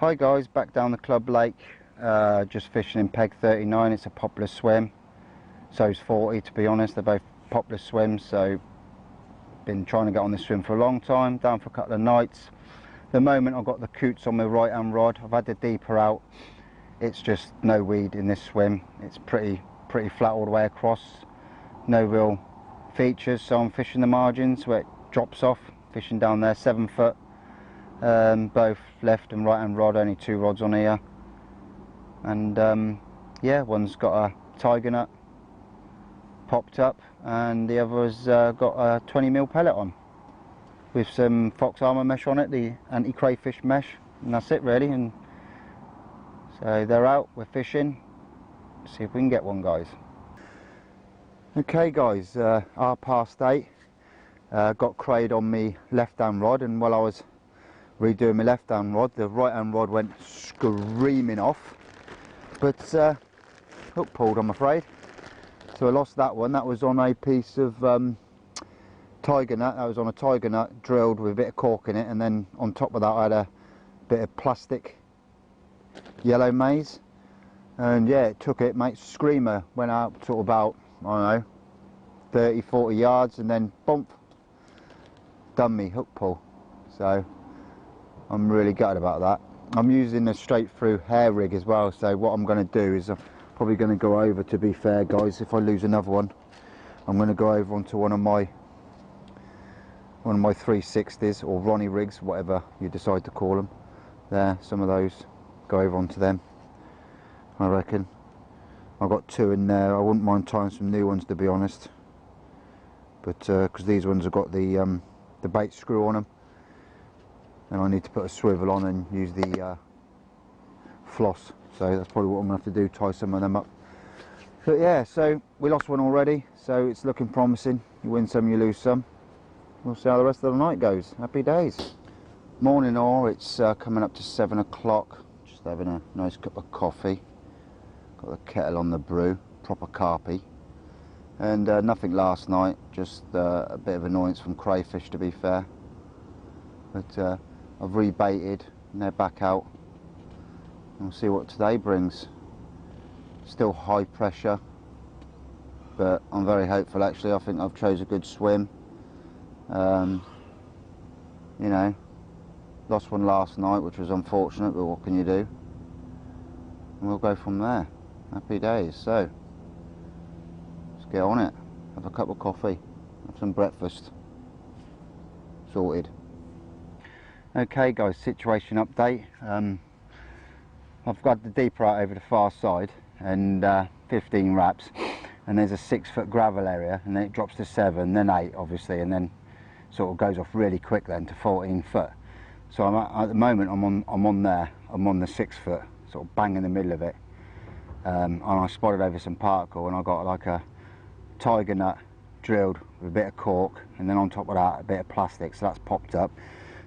Hi guys, back down the club lake, just fishing in peg 39. It's a popular swim, so's 40 to be honest. They're both popular swims, so been trying to get on this swim for a long time, down for a couple of nights. At the moment I've got the coots on my right hand rod. I've had the deeper out. It's just no weed in this swim. It's pretty flat all the way across, no real features, so I'm fishing the margins where it drops off, fishing down there 7 foot. Both left and right hand rod, only 2 rods on here, and yeah, one's got a tiger nut popped up and the other's got a 20mm pellet on with some fox armour mesh on it, the anti-crayfish mesh, and that's it really. And so they're out, we're fishing, see if we can get one, guys. Okay guys, 8:30, got crayed on me left hand rod, and while I was redoing my left hand rod, the right hand rod went screaming off, but hook pulled, I'm afraid, so I lost that one. That was on a piece of tiger nut. That was on a tiger nut drilled with a bit of cork in it, and then on top of that I had a bit of plastic yellow maize, and yeah, it took it, mate. Screamer went out sort of about, I don't know, 30-40 yards, and then bump, done me hook pull. So I'm really gutted about that. I'm using a straight through hair rig as well, so what I'm going to do is I'm probably going to go over, to be fair guys, if I lose another one, I'm going to go over onto one of my 360s or Ronnie rigs, whatever you decide to call them. There, some of those, go over onto them, I reckon. I've got 2 in there. I wouldn't mind trying some new ones, to be honest, but because these ones have got the bait screw on them, and I need to put a swivel on and use the floss, so that's probably what I'm going to have to do, tie some of them up. But yeah, so we lost one already, so it's looking promising. You win some, you lose some. We'll see how the rest of the night goes. Happy days. Morning all, it's coming up to 7 o'clock, just having a nice cup of coffee. Got the kettle on the brew, proper carpy, and nothing last night, just a bit of annoyance from crayfish, to be fair, but I've rebaited and they're back out. We'll see what today brings. Still high pressure, but I'm very hopeful actually. I think I've chose a good swim. You know, lost one last night, which was unfortunate, but what can you do? And we'll go from there. Happy days. So let's get on it. Have a cup of coffee, have some breakfast. Sorted. Okay guys, situation update. I've got the deeper out over the far side, and 15 wraps, and there's a 6 foot gravel area, and then it drops to 7, then 8 obviously, and then sort of goes off really quick then to 14 foot. So at the moment I'm on there, I'm on the 6 foot, sort of bang in the middle of it, and I spotted over some particle, and I got like a tiger nut drilled with a bit of cork, and then on top of that a bit of plastic, so that's popped up.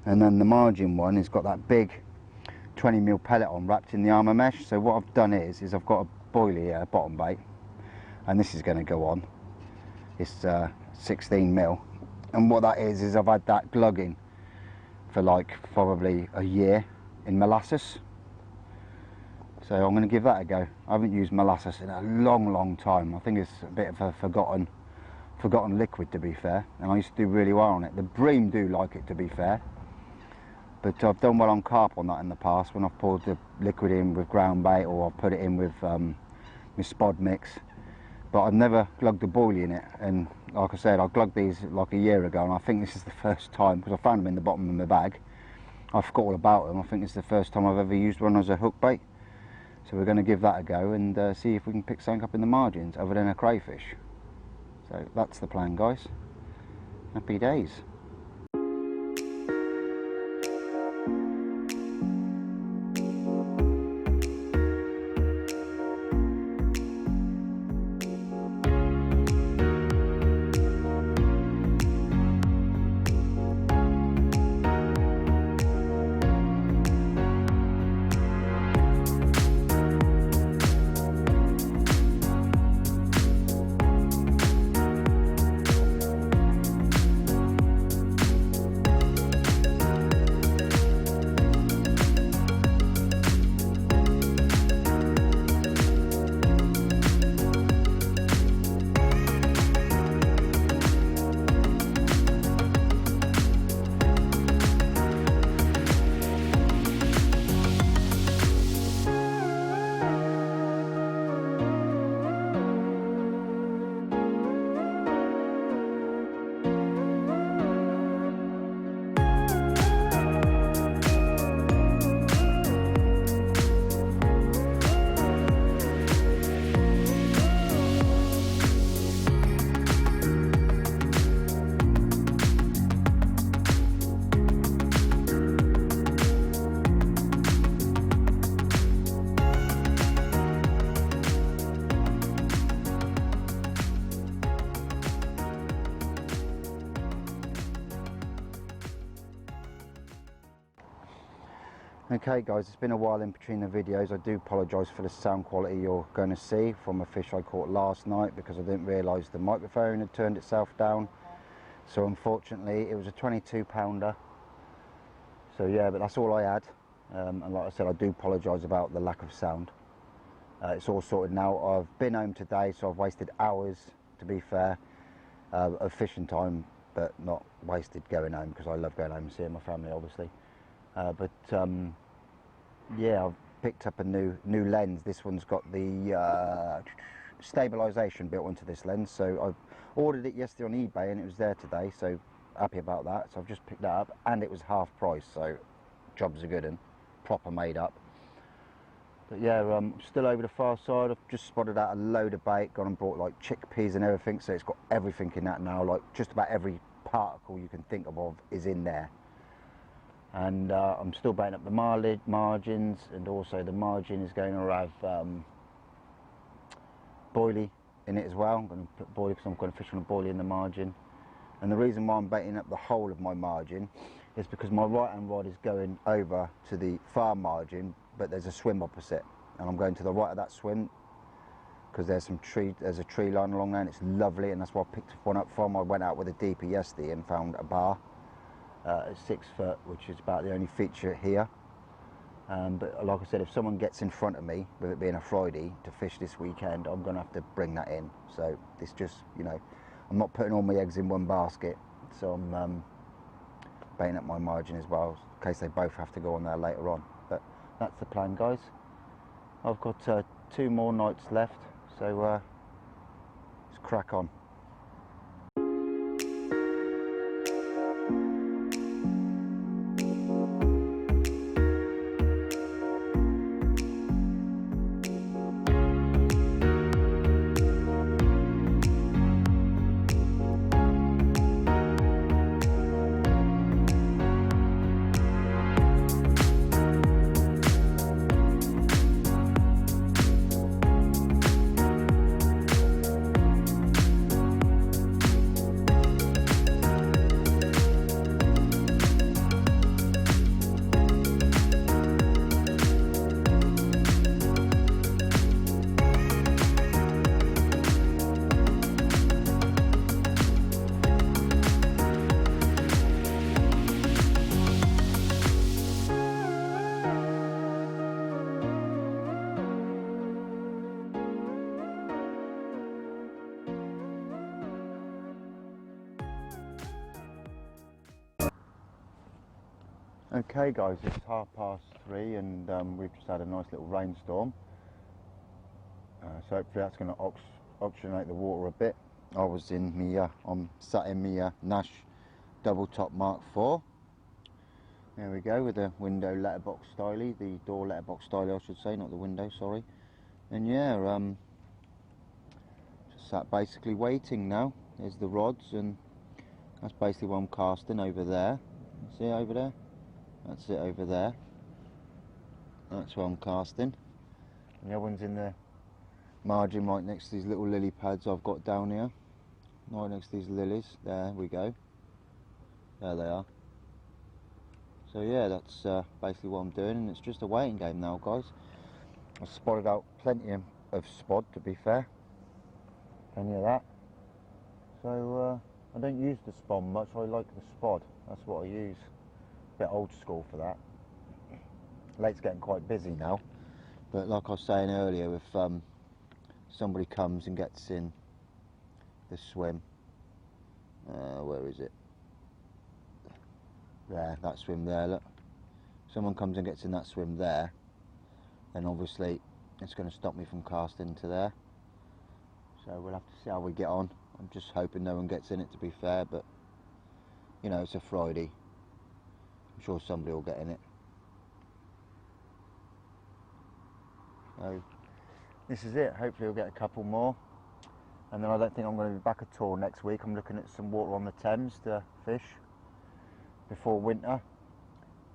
And then the margin one has got that big 20mm pellet on, wrapped in the armour mesh. So what I've done is I've got a boilie here, a bottom bait, and this is going to go on. It's 16mm, and what that is I've had that glugging for like probably a year in molasses. So I'm going to give that a go. I haven't used molasses in a long time. I think it's a bit of a forgotten liquid, to be fair, and I used to do really well on it. The bream do like it, to be fair, but I've done well on carp on that in the past when I've poured the liquid in with ground bait, or I've put it in with my spod mix, but I've never glugged a boilie in it. And like I said, I glugged these like a year ago, and I think this is the first time, because I found them in the bottom of my bag. I forgot all about them. I think it's the first time I've ever used one as a hook bait. So we're going to give that a go and see if we can pick something up in the margins other than a crayfish. So that's the plan, guys. Happy days. Okay guys, it's been a while in between the videos. I do apologise for the sound quality you're going to see from a fish I caught last night, because I didn't realise the microphone had turned itself down. So unfortunately it was a 22 pounder. So yeah, but that's all I had. And like I said, I do apologise about the lack of sound. It's all sorted now. I've been home today, so I've wasted hours, to be fair, of fishing time, but not wasted going home, because I love going home and seeing my family, obviously. Yeah, I've picked up a new lens. This one's got the stabilisation built into this lens, so I ordered it yesterday on eBay and it was there today, so happy about that. So I've just picked that up, and it was half price, so jobs are good and proper made up. But yeah, still over the far side. I've just spotted out a load of bait, gone and bought like chickpeas and everything, so it's got everything in that now. Like just about every particle you can think of is in there. And I'm still baiting up the margins, and also the margin is going to have boilie in it as well. I'm going to put boilie because I'm going to fish on a boilie in the margin. And the reason why I'm baiting up the whole of my margin is because my right hand rod is going over to the far margin, but there's a swim opposite, and I'm going to the right of that swim because there's a tree line along there, and it's lovely, and that's where I picked one up from. I went out with a DP yesterday and found a bar at 6 foot, which is about the only feature here. But like I said, if someone gets in front of me, with it being a Friday, to fish this weekend, I'm going to have to bring that in. So this just, you know, I'm not putting all my eggs in one basket, so I'm baiting up my margin as well, in case they both have to go on there later on. But that's the plan, guys. I've got 2 more nights left, so let's crack on. Okay guys, it's 3:30 and we've just had a nice little rainstorm, so hopefully that's going to oxygenate the water a bit. I'm sat in my Nash double top Mark IV. There we go, with the window letterbox styly, the door letterbox styly I should say, not the window, sorry. And yeah, just sat basically waiting now. There's the rods, and that's basically what I'm casting over there. See over there? That's it over there. That's what I'm casting. And the other one's in the margin right next to these little lily pads I've got down here. Right next to these lilies. There we go. There they are. So yeah, that's basically what I'm doing, and it's just a waiting game now, guys. I've spotted out plenty of spod, to be fair. Plenty of that. So I don't use the spawn much. I like the spod. That's what I use. Bit old school for that. Lake's getting quite busy now, but like I was saying earlier, if somebody comes and gets in the swim, where is it? There, that swim there, look. Someone comes and gets in that swim there, then obviously it's going to stop me from casting to there. So we'll have to see how we get on. I'm just hoping no one gets in it, to be fair, but you know, it's a Friday. I'm sure somebody will get in it. So this is it. Hopefully we'll get a couple more, and then I don't think I'm going to be back at all next week. I'm looking at some water on the Thames to fish before winter,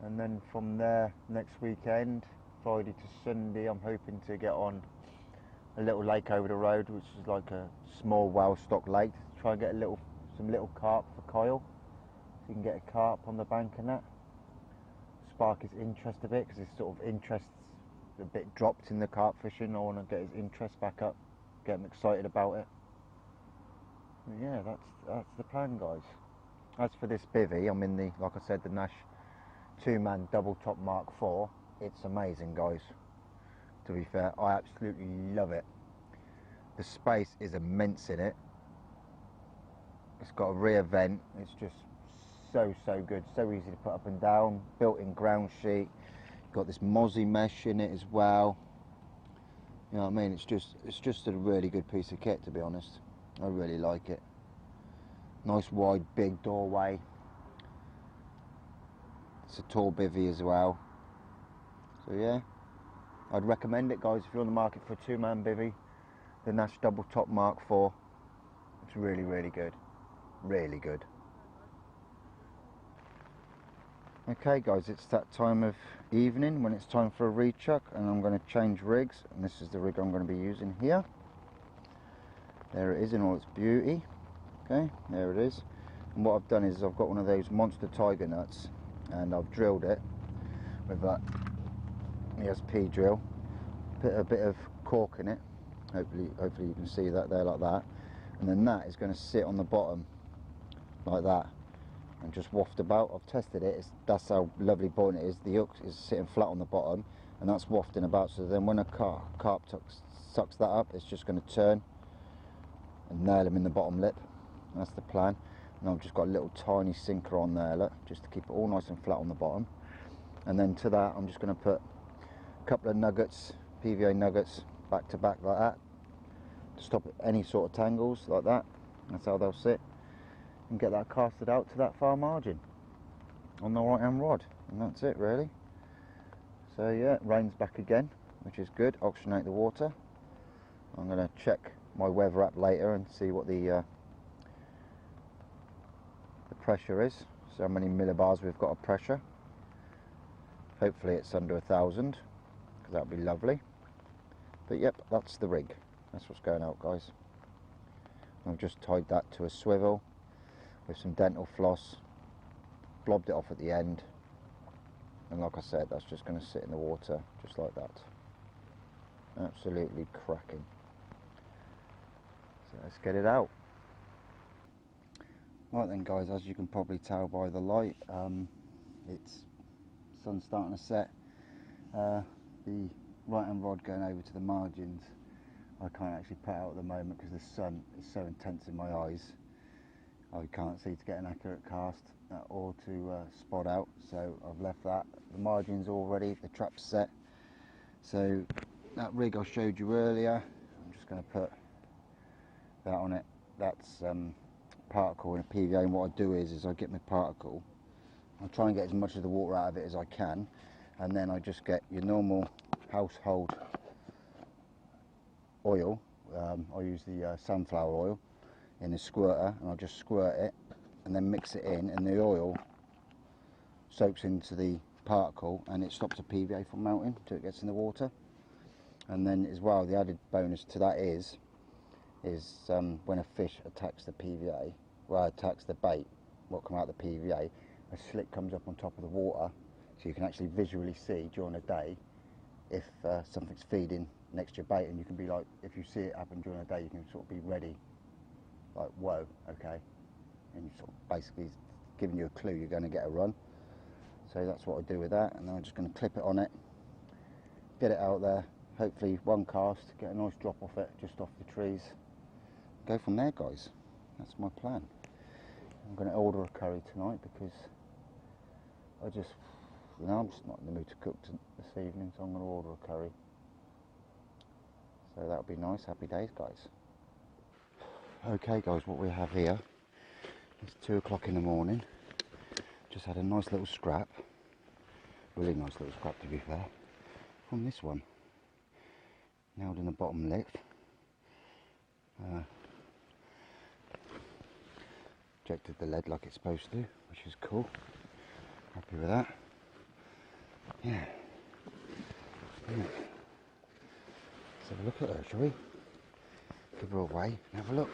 and then from there next weekend, Friday to Sunday, I'm hoping to get on a little lake over the road, which is like a small well-stocked lake, to try and get some little carp for Kyle, so you can get a carp on the bank and that. spark his interest a bit, because his sort of interest's a bit dropped in the carp fishing. I want to get his interest back up, get him excited about it. But yeah, that's the plan, guys. As for this bivvy, I'm in the, like I said, the Nash 2-man double top Mark IV. It's amazing, guys. To be fair, I absolutely love it. The space is immense in it. It's got a rear vent. It's just so good, so easy to put up and down. Built-in ground sheet. Got this mozzie mesh in it as well. You know what I mean? It's just a really good piece of kit, to be honest. I really like it. Nice wide big doorway. It's a tall bivvy as well. So yeah, I'd recommend it, guys, if you're on the market for a 2-man bivvy. The Nash double top Mark IV. It's really good. Really good. Okay, guys, it's that time of evening when it's time for a rechuck, and I'm going to change rigs, and this is the rig I'm going to be using here. There it is in all its beauty. Okay, there it is. And what I've done is I've got one of those monster tiger nuts, and I've drilled it with that ESP drill. Put a bit of cork in it. Hopefully you can see that there, like that. And then that is going to sit on the bottom like that and just waft about. I've tested it. That's how lovely buoyant it is. The hook is sitting flat on the bottom, and that's wafting about. So then when a carp sucks that up, it's just going to turn and nail him in the bottom lip. That's the plan. And I've just got a little tiny sinker on there, look, just to keep it all nice and flat on the bottom. And then to that, I'm just going to put a couple of nuggets, PVA nuggets, back to back like that, to stop any sort of tangles like that. That's how they'll sit, and get that casted out to that far margin on the right hand rod, and that's it really. So yeah, rain's back again, which is good. Oxygenate the water. I'm going to check my weather app later and see what the pressure is, so how many millibars we've got of pressure. Hopefully it's under 1,000, because that would be lovely. But yep, that's the rig. That's what's going out, guys. I've just tied that to a swivel with some dental floss, blobbed it off at the end, and like I said, that's just going to sit in the water just like that. Absolutely cracking. So let's get it out. Right then, guys, as you can probably tell by the light, it's sun's starting to set. The right hand rod going over to the margins, I can't actually put out at the moment because the sun is so intense in my eyes. I can't see to get an accurate cast or to spot out, so I've left that. The margins all ready, the trap's set. So that rig I showed you earlier, I'm just going to put that on it. That's particle in a PVA, and what I do is I get my particle, I try and get as much of the water out of it as I can, and then I just get your normal household oil. I use the sunflower oil in a squirter, and I'll just squirt it and then mix it in, and the oil soaks into the particle and it stops the PVA from melting until it gets in the water. And then as well, the added bonus to that is when a fish attacks the PVA, well, attacks the bait, what come out of the PVA, a slit comes up on top of the water, so you can actually visually see during the day if something's feeding next to your bait, and you can be like, if you see it happen during the day, you can sort of be ready, like, whoa, okay, and you sort of basically giving you a clue you're going to get a run. So that's what I do with that, and then I'm just going to clip it on it, get it out there, hopefully one cast, get a nice drop off it, just off the trees, go from there, guys. That's my plan. I'm going to order a curry tonight because I'm just not in the mood to cook this evening, so I'm going to order a curry. So that'll be nice. Happy days, guys. Okay, guys, what we have here is 2 o'clock in the morning. Just had a nice little scrap, really nice little scrap to be fair, from this one. Nailed in the bottom lip. Ejected the lead like it's supposed to, which is cool. Happy with that. Yeah. Let's have a look at her, shall we? Give her away and have a look.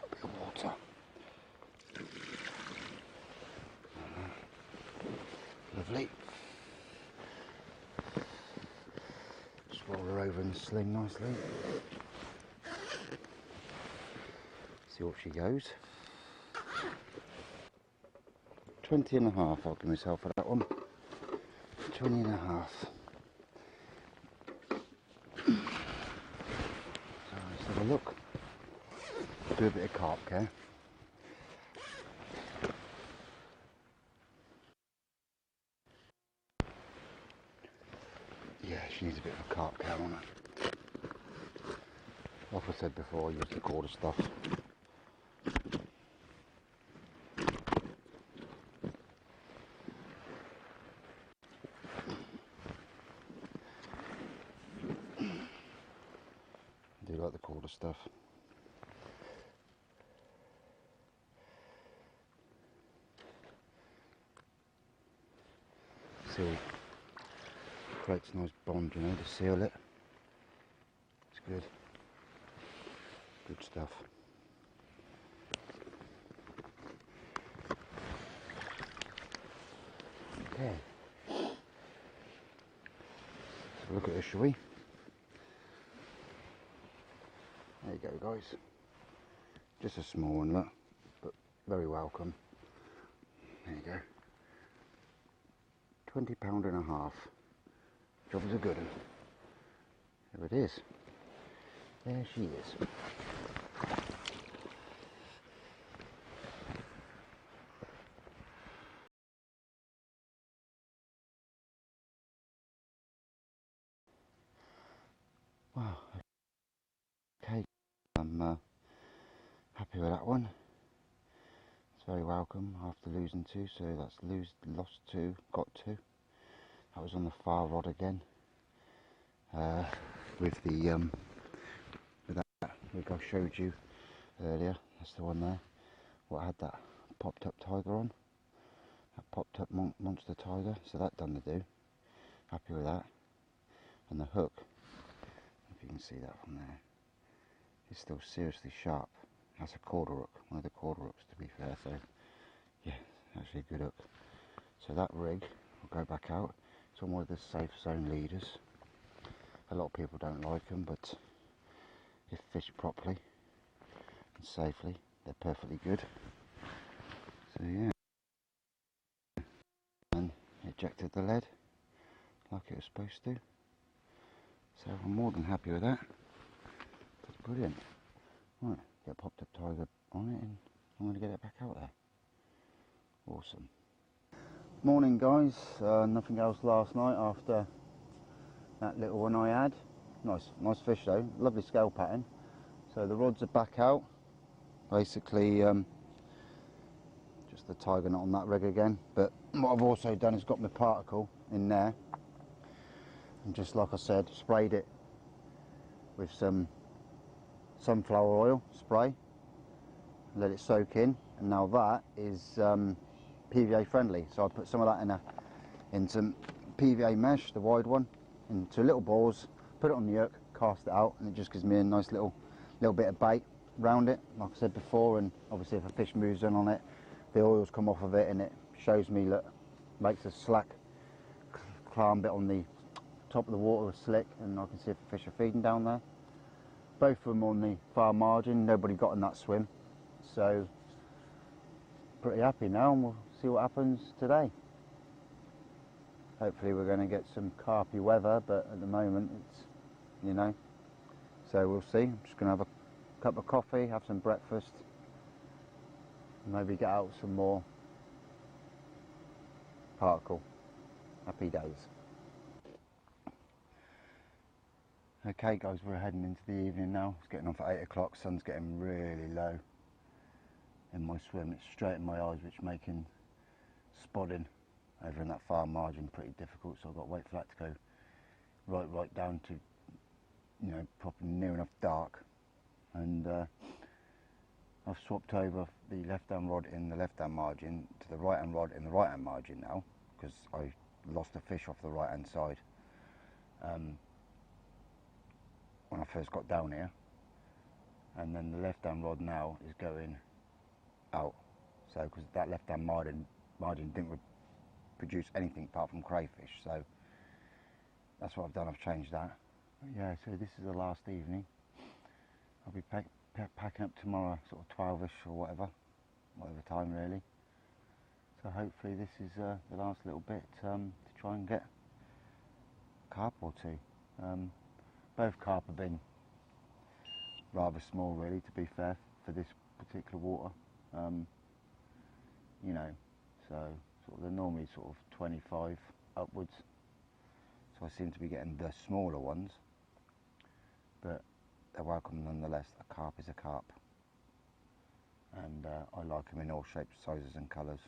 A bit of water. lovely. Just roll her over in the sling nicely. See what she goes. 20.5, I'll give myself for that one. 20.5. So let's have a look. Do a bit of carp care. Yeah, she needs a bit of a carp care on her. Like I said before, I use the quarter stuff. I do like the quarter stuff. Seal creates a nice bond, you know, to seal it. It's good. Good stuff. Okay. So look at this, shall we? There you go, guys. Just a small one, look, but very welcome. There you go. £20.5. Job is a good one. There it is. There she is. Wow. Okay. I'm happy with that one. It's very welcome after losing two. So that's lost two, got two. That was on the far rod again. With the with that rig I showed you earlier. That's the one there. What had that popped up tiger on. That popped up monster tiger. So that done the do. Happy with that. And the hook, if you can see that from there, is still seriously sharp. That's a quarter hook, one of the quarter hooks to be fair, so yeah, actually a good hook. So that rig will go back out. It's on one of the safe zone leaders. A lot of people don't like them, but if fished properly and safely, they're perfectly good. So yeah, and ejected the lead like it was supposed to. So I'm more than happy with that. That's brilliant. Right, get popped up tiger on it and I'm going to get it back out there. Awesome. Morning guys, nothing else last night after that little one I had. Nice fish though, lovely scale pattern. So the rods are back out. Basically just the tiger knot on that rig again. But what I've also done is got my particle in there. And just like I said, sprayed it with some sunflower oil spray. Let it soak in. And now that is PVA friendly. So I put some of that in some PVA mesh, the wide one, into little balls, put it on the hook, cast it out, and it just gives me a nice little bit of bait round it, like I said before. And obviously if a fish moves in on it, the oils come off of it and it shows me, look, makes a slack climb bit on the top of the water slick, and I can see if the fish are feeding down there. Both of them on the far margin, nobody got in that swim, so pretty happy now, and we'll see what happens today. Hopefully we're going to get some carpy weather, but at the moment it's, you know, so we'll see. I'm just going to have a cup of coffee, have some breakfast, and maybe get out some more particle. Happy days. Okay guys, we're heading into the evening now. It's getting on for 8 o'clock, sun's getting really low in my swim. It's straight in my eyes, which making spotting over in that far margin pretty difficult, so I've got to wait for that to go right down to, you know, proper near enough dark. And I've swapped over the left hand rod in the left hand margin to the right hand rod in the right hand margin now, because I lost a fish off the right hand side when I first got down here, and then the left hand rod now is going out, so because that left hand margin didn't produce anything apart from crayfish. So that's what I've done, I've changed that. But yeah, so this is the last evening. I'll be packing up tomorrow, sort of 12ish or whatever time really. So hopefully this is the last little bit to try and get carp or two. Both carp have been rather small really, to be fair, for this particular water. You know, so sort of they're normally sort of 25 upwards. So I seem to be getting the smaller ones, but they're welcome nonetheless. A carp is a carp, and I like them in all shapes, sizes and colours.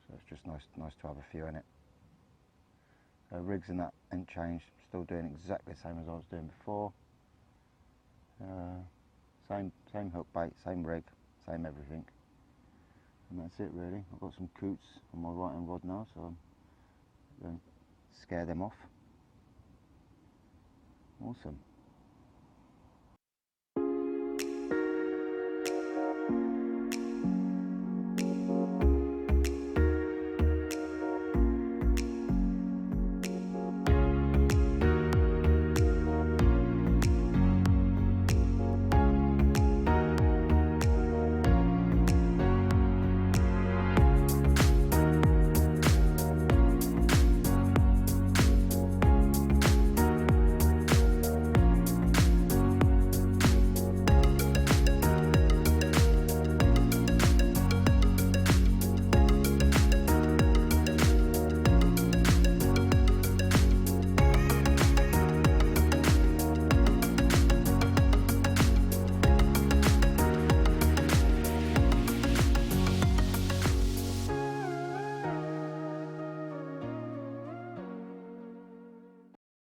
So it's just nice to have a few in it. So rigs and that ain't changed. Still doing exactly the same as I was doing before. Same hook bait, same rig, same everything. And that's it really. I've got some coots on my right hand rod now, so I'm going to scare them off. Awesome.